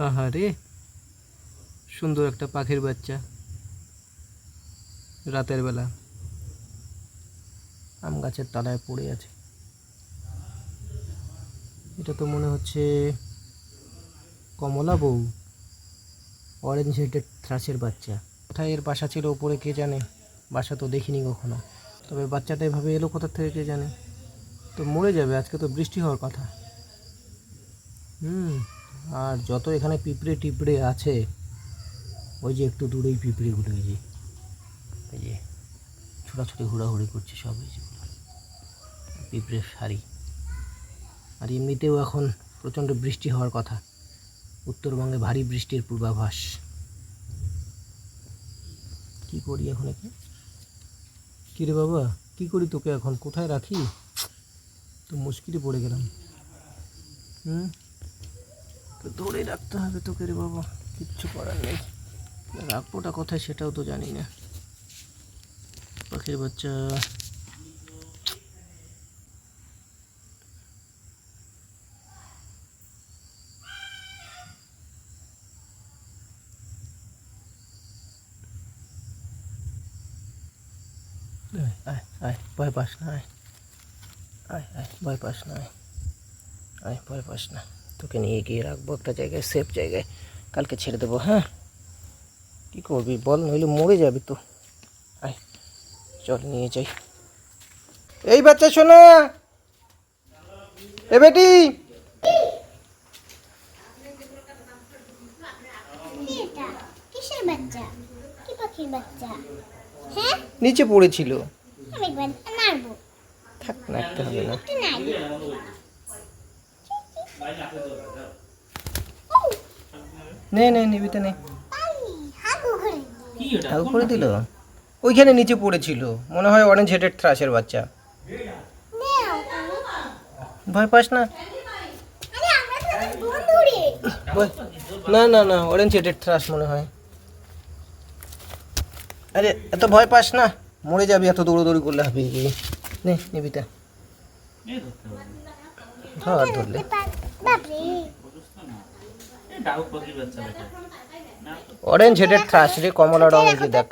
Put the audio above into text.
আহা রে, সুন্দর একটা পাখির বাচ্চা রাতের বেলা আম গাছের তলায় পড়ে আছে। এটা তো মনে হচ্ছে কমলা বউ, অরেঞ্জ হেডেড থ্রাশের বাচ্চা। কোথায় এর বাসা ছিল ওপরে কে জানে, বাসা তো দেখিনি কখনো। তবে বাচ্চাটা এভাবে এলো কোথা থেকে কে জানে। তো মরে যাবে, আজকে তো বৃষ্টি হওয়ার কথা। আর যত এখানে পিঁপড়ে টিপড়ে আছে, ওই যে একটু দূরেই পিঁপড়েগুলো, এই যে ছোটাছুটি হুড়াহুড়ি করছে সব, এই যেগুলো পিঁপড়ের সারি। আর এমনিতেও এখন প্রচণ্ড বৃষ্টি হওয়ার কথা, উত্তরবঙ্গে ভারী বৃষ্টির পূর্বাভাস। কি করি এখন একে? কী রে বাবা, কি করি তোকে এখন, কোথায় রাখি? তো মুশকিলে পড়ে গেলাম। তো ধরে রাখতে হবে তোকে রে বাবা, কিচ্ছু করার নেই। রাখবোটা কোথায় সেটাও তো জানি না। পাখির বাচ্চা, আয় আয়, ভয় পাস না, আয় আয় আয়, ভয় পাস না, আয় আয়, ভয় পাস না। তোকে নিয়ে গিয়ে রাখবো একটা জায়গায়, সেফ জায়গায়, কালকে ছেড়ে দেবো। হ্যাঁ, কী করবি বল, নইলে মরে যাবি তো। আয় চল নিয়ে যাই। এই বাচ্চা শোনা, এ বেটি, নিচে পড়েছিল। থাক, নাড়তে হবে না। নে নে, নিবি তো নে। হাগু করে দিল, ওইখানে নিচে পড়েছিল, মনে হয় অরেঞ্জ হেডেড থ্রাশের বাচ্চা। ভয় পাস না। না না না, অরেঞ্জ হেডেড থ্রাশ মনে হয়। আরে এত ভয় পাস না, মরে যাবি, এত দৌড়োদৌড়ি করলে হবে। নে নিবিটা, ধর ধরলে। অরেঞ্জ হেডেড থ্রাশ রে, কমলা রঙের, দেখ।